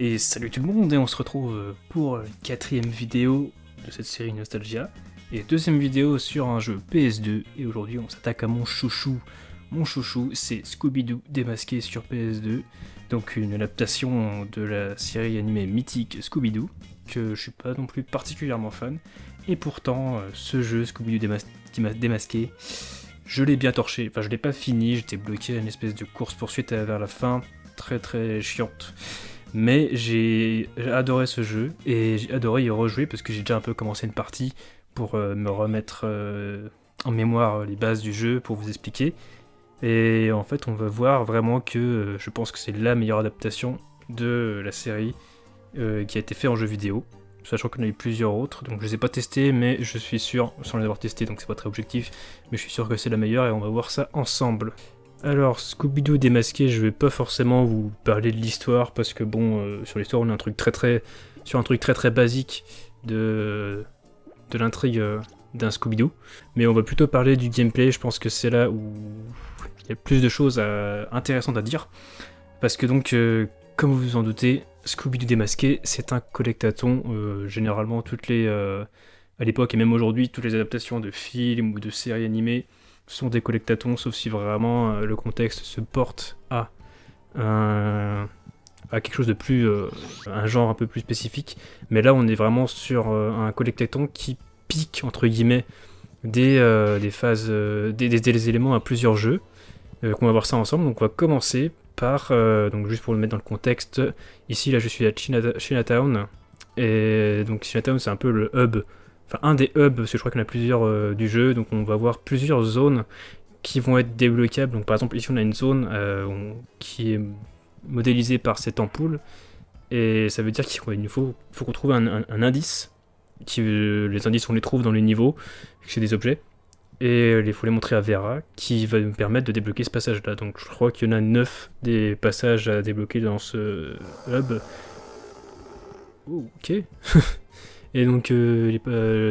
Et salut tout le monde, et on se retrouve pour la quatrième vidéo de cette série Nostalgia, et deuxième vidéo sur un jeu PS2, et aujourd'hui on s'attaque à mon chouchou. Mon chouchou, c'est Scooby-Doo démasqué sur PS2, donc une adaptation de la série animée mythique Scooby-Doo, que je suis pas non plus particulièrement fan, et pourtant ce jeu Scooby-Doo démasqué, je l'ai bien torché, enfin je l'ai pas fini, j'étais bloqué à une espèce de course-poursuite vers la fin, très chiante. Mais j'ai adoré ce jeu et j'ai adoré y rejouer parce que j'ai déjà un peu commencé une partie pour me remettre en mémoire les bases du jeu pour vous expliquer. Et en fait, on va voir vraiment que je pense que c'est la meilleure adaptation de la série qui a été faite en jeu vidéo. Sachant qu'on a eu plusieurs autres, donc je les ai pas testés, mais je suis sûr, sans les avoir testés, donc c'est pas très objectif, mais je suis sûr que c'est la meilleure et on va voir ça ensemble. Alors, Scooby-Doo démasqué, je vais pas forcément vous parler de l'histoire parce que bon, sur l'histoire on a un truc sur un truc très basique de l'intrigue d'un Scooby-Doo, mais on va plutôt parler du gameplay. Je pense que c'est là où il y a plus de choses intéressantes à dire, parce que donc, comme vous vous en doutez, Scooby-Doo démasqué, c'est un collectathon. Généralement, à l'époque et même aujourd'hui, toutes les adaptations de films ou de séries animées sont des collectatons, sauf si vraiment le contexte se porte à quelque chose de plus, un genre un peu plus spécifique. Mais là, on est vraiment sur un collectathon qui pique entre guillemets des phases, des éléments à plusieurs jeux. Qu'on va voir ça ensemble. Donc, on va commencer par, donc juste pour le mettre dans le contexte. Ici, là, je suis à Chinatown, et donc Chinatown, c'est un peu le hub. Enfin, un des hubs, parce que je crois qu'il y en a plusieurs du jeu, donc on va voir plusieurs zones qui vont être débloquables. Donc par exemple, ici on a une zone qui est modélisée par cette ampoule, et ça veut dire qu'il faut qu'on trouve un indice. Les indices, on les trouve dans les niveaux, c'est des objets, et il faut les montrer à Vera, qui va nous permettre de débloquer ce passage-là. Donc je crois qu'il y en a 9 des passages à débloquer dans ce hub. Oh, ok. Et donc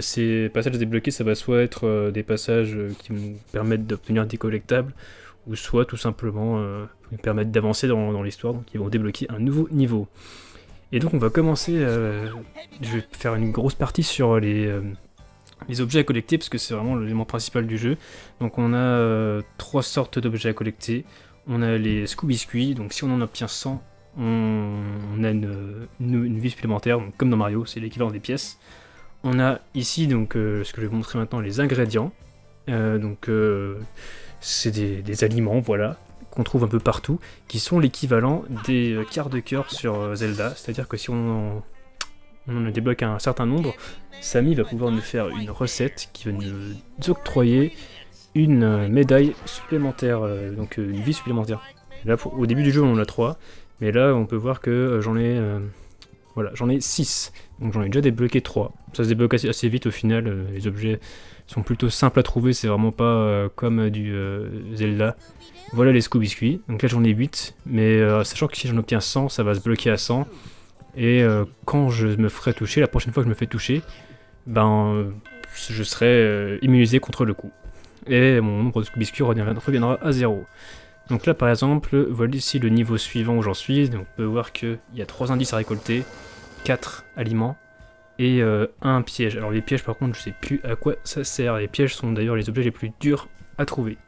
ces passages à débloquer, ça va soit être des passages qui nous permettent d'obtenir des collectables, ou soit tout simplement nous permettre d'avancer dans l'histoire, donc ils vont débloquer un nouveau niveau. Et donc on va commencer, je vais faire une grosse partie sur les objets à collecter, parce que c'est vraiment l'élément principal du jeu. Donc on a 3 sortes d'objets à collecter. On a les Scooby-Squee, donc si on en obtient 100, on a une vie supplémentaire, donc comme dans Mario, c'est l'équivalent des pièces. On a ici donc ce que je vais vous montrer maintenant, les ingrédients. C'est des aliments, voilà, qu'on trouve un peu partout, qui sont l'équivalent des quarts de cœur sur Zelda. C'est-à-dire que si on en débloque un certain nombre, Samy va pouvoir nous faire une recette qui va nous octroyer une médaille supplémentaire, donc une vie supplémentaire. Là, au début du jeu, on en a 3. Mais là, on peut voir que j'en ai 6. Donc j'en ai déjà débloqué 3. Ça se débloque assez vite au final. Les objets sont plutôt simples à trouver. C'est vraiment pas comme du Zelda. Voilà les Scooby-Squee. Donc là, j'en ai 8. Mais sachant que si j'en obtiens 100, ça va se bloquer à 100. Et quand je me ferai toucher, la prochaine fois que je me fais toucher, je serai immunisé contre le coup. Et mon nombre de Scooby-Squee reviendra à 0. Donc là par exemple, voilà ici le niveau suivant où j'en suis, donc on peut voir qu'il y a 3 indices à récolter, 4 aliments et 1 piège. Alors les pièges par contre je sais plus à quoi ça sert, les pièges sont d'ailleurs les objets les plus durs à trouver.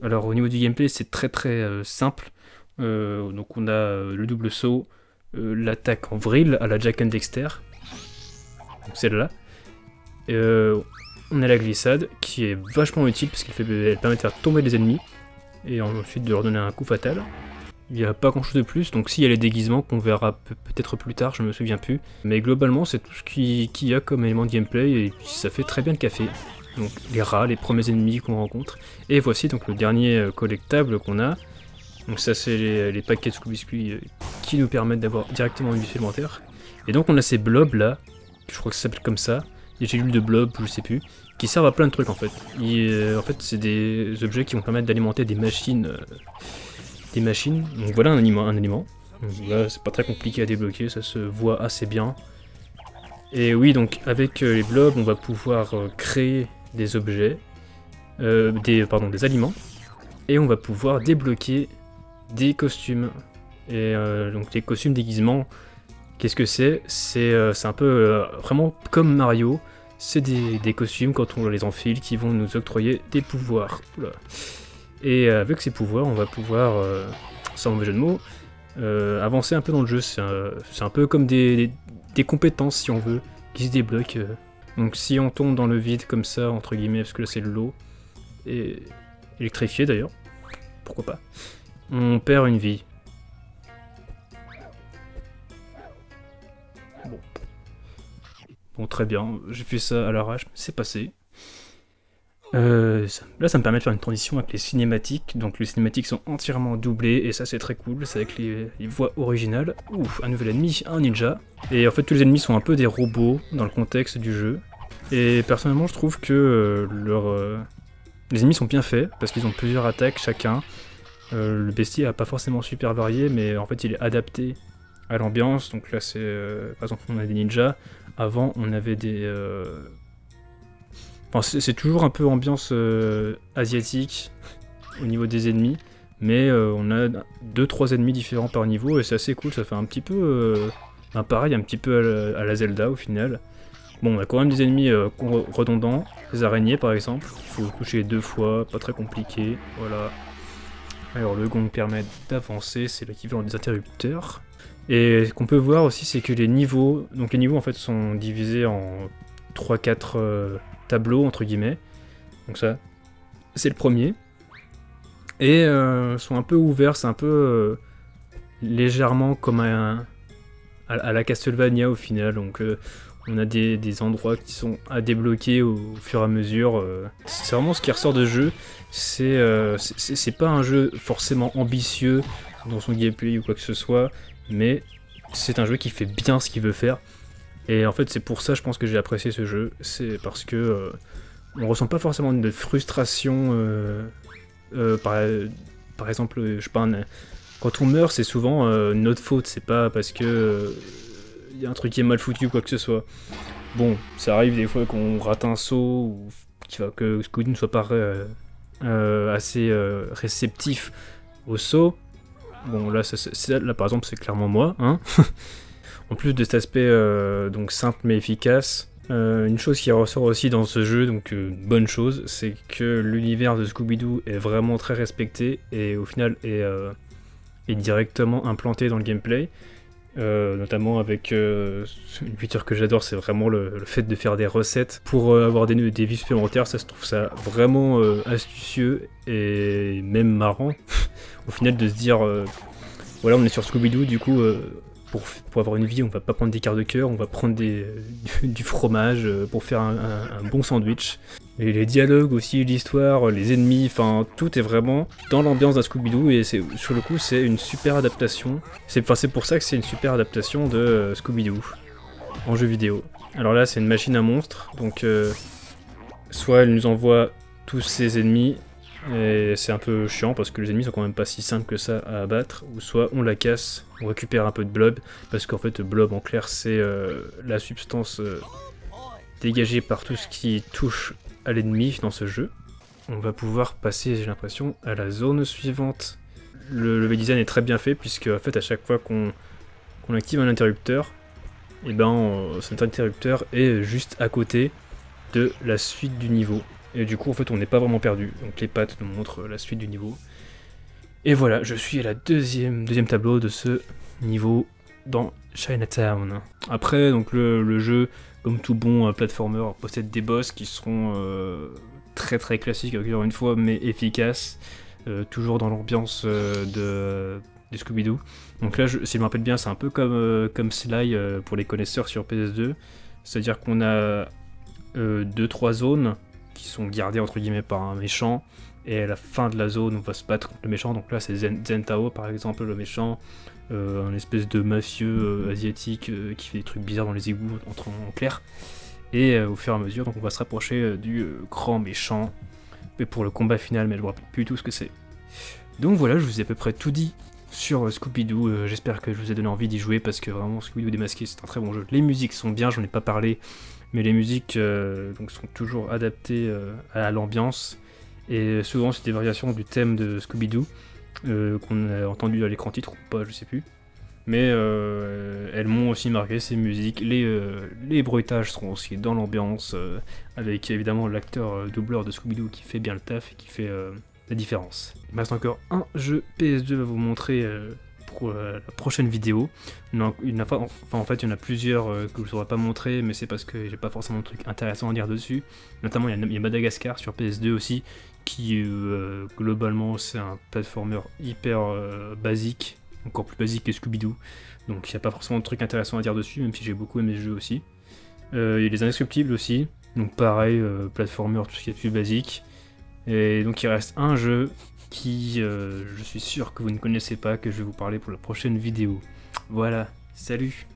Alors au niveau du gameplay c'est très simple, donc on a le double saut, l'attaque en vrille à la Jak and Dexter, donc celle-là. On a la glissade qui est vachement utile parce qu'elle permet de faire tomber les ennemis, et ensuite de leur donner un coup fatal. Il n'y a pas grand chose de plus, donc s'il y a les déguisements qu'on verra peut-être plus tard, je me souviens plus. Mais globalement, c'est tout ce qu'il y a comme élément de gameplay, et puis ça fait très bien le café. Donc les rats, les premiers ennemis qu'on rencontre. Et voici donc le dernier collectable qu'on a. Donc ça c'est les paquets de Scooby-Squee qui nous permettent d'avoir directement une vie supplémentaire. Et donc on a ces blobs là, je crois que ça s'appelle comme ça, des gélules de blobs, je sais plus, qui servent à plein de trucs en fait. En fait, c'est des objets qui vont permettre d'alimenter des machines. Donc voilà un aliment. Donc là, c'est pas très compliqué à débloquer, ça se voit assez bien. Et oui, donc avec les blobs, on va pouvoir créer des objets, des aliments, et on va pouvoir débloquer des costumes. Et donc les costumes déguisements, Qu'est-ce que c'est? C'est un peu vraiment comme Mario. C'est des costumes quand on les enfile qui vont nous octroyer des pouvoirs. Oula. Et avec ces pouvoirs, on va pouvoir, sans mauvais jeu de mots, avancer un peu dans le jeu. C'est un peu comme des compétences, si on veut, qui se débloquent. Donc si on tombe dans le vide comme ça, entre guillemets, parce que là c'est de l'eau, et électrifié d'ailleurs, pourquoi pas, on perd une vie. Bon, très bien, j'ai fait ça à l'arrache, c'est passé. Là, ça me permet de faire une transition avec les cinématiques. Donc, les cinématiques sont entièrement doublées, et ça, c'est très cool. C'est avec les voix originales. Ouf, un nouvel ennemi, un ninja. Et en fait, tous les ennemis sont un peu des robots dans le contexte du jeu. Et personnellement, je trouve que les ennemis sont bien faits, parce qu'ils ont plusieurs attaques chacun. Le bestiaire n'a pas forcément super varié, mais en fait, il est adapté à l'ambiance. Donc là, c'est par exemple, on a des ninjas. Avant, on avait des. Enfin, c'est toujours un peu ambiance asiatique au niveau des ennemis, mais on a 2-3 ennemis différents par niveau et c'est assez cool. Ça fait un petit peu. Pareil, un petit peu à la Zelda au final. Bon, on a quand même des ennemis redondants, les araignées par exemple. Il faut toucher 2 fois, pas très compliqué. Voilà. Alors le gong permet d'avancer, c'est l'équivalent des interrupteurs. Et ce qu'on peut voir aussi, c'est que les niveaux en fait sont divisés en 3-4 tableaux entre guillemets. Donc ça, c'est le premier. Et sont un peu ouverts, c'est un peu légèrement comme à la Castlevania au final. Donc on a des endroits qui sont à débloquer au fur et à mesure. C'est vraiment ce qui ressort de jeu. C'est pas un jeu forcément ambitieux dans son gameplay ou quoi que ce soit, mais c'est un jeu qui fait bien ce qu'il veut faire. Et en fait, c'est pour ça, je pense que j'ai apprécié ce jeu. C'est parce que on ressent pas forcément de frustration. Par exemple, je sais pas, quand on meurt, c'est souvent notre faute. C'est pas parce que y a un truc qui est mal foutu ou quoi que ce soit. Bon, ça arrive des fois qu'on rate un saut ou que Scooby ne soit pas assez réceptif au saut. Bon, là, là par exemple, c'est clairement moi, hein. En plus de cet aspect donc simple mais efficace, une chose qui ressort aussi dans ce jeu, donc bonne chose, c'est que l'univers de Scooby-Doo est vraiment très respecté et au final est directement implanté dans le gameplay. Notamment avec une feature que j'adore, c'est vraiment le fait de faire des recettes pour avoir des vies supplémentaires. Ça, je trouve ça vraiment astucieux et même marrant au final de se dire voilà, on est sur Scooby-Doo, du coup pour avoir une vie, on va pas prendre des quarts de cœur, on va prendre du fromage pour faire un bon sandwich. Et les dialogues aussi, l'histoire, les ennemis, enfin tout est vraiment dans l'ambiance d'un Scooby-Doo et sur le coup c'est une super adaptation. C'est pour ça que c'est une super adaptation de Scooby-Doo en jeu vidéo. Alors là c'est une machine à monstres, donc soit elle nous envoie tous ses ennemis, et c'est un peu chiant parce que les ennemis sont quand même pas si simples que ça à abattre, ou soit on la casse, on récupère un peu de blob, parce qu'en fait blob en clair c'est la substance dégagée par tout ce qui touche à l'ennemi dans ce jeu. On va pouvoir passer, j'ai l'impression, à la zone suivante. Le level design est très bien fait puisque en fait à chaque fois qu'on active un interrupteur, et ben cet interrupteur est juste à côté de la suite du niveau. Et du coup en fait on n'est pas vraiment perdu. Donc les pattes nous montrent la suite du niveau. Et voilà, je suis à la deuxième tableau de ce niveau dans Chinatown. Après donc le jeu, comme tout bon platformer, possède des boss qui seront très très classiques encore une fois, mais efficaces, toujours dans l'ambiance de Scooby-Doo. Donc là, si je me rappelle bien, c'est un peu comme Sly pour les connaisseurs sur PS2, c'est-à-dire qu'on a 2-3 zones qui sont gardées entre guillemets par un méchant, et à la fin de la zone, on va se battre contre le méchant. Donc là, c'est Zentao par exemple, le méchant. Un espèce de mafieux asiatique qui fait des trucs bizarres dans les égouts en clair. Et au fur et à mesure, donc on va se rapprocher du grand méchant. Mais pour le combat final, mais je ne me rappelle plus tout ce que c'est. Donc voilà, je vous ai à peu près tout dit sur Scooby-Doo. J'espère que je vous ai donné envie d'y jouer parce que vraiment Scooby-Doo démasqué, c'est un très bon jeu. Les musiques sont bien, j'en ai pas parlé, mais les musiques donc sont toujours adaptées à l'ambiance. Et souvent c'est des variations du thème de Scooby-Doo qu'on a entendu à l'écran titre ou pas, je sais plus. mais elles m'ont aussi marqué ces musiques. Les bruitages seront aussi dans l'ambiance, avec évidemment l'acteur doubleur de Scooby-Doo qui fait bien le taf et qui fait la différence. Il me reste encore un jeu PS2 à vous montrer pour la prochaine vidéo. Non, en fait, il y en a plusieurs que je ne saurais pas montrer, mais c'est parce que j'ai pas forcément de trucs intéressants à dire dessus. Notamment, il y a Madagascar sur PS2 aussi, qui globalement c'est un platformer hyper basique, encore plus basique que Scooby-Doo. Donc il n'y a pas forcément de trucs intéressants à dire dessus, même si j'ai beaucoup aimé ce jeu aussi. Il y a les Indestructibles aussi, donc pareil, platformer, tout ce qui est plus basique. Et donc il reste un jeu qui, je suis sûr que vous ne connaissez pas, que je vais vous parler pour la prochaine vidéo. Voilà, salut!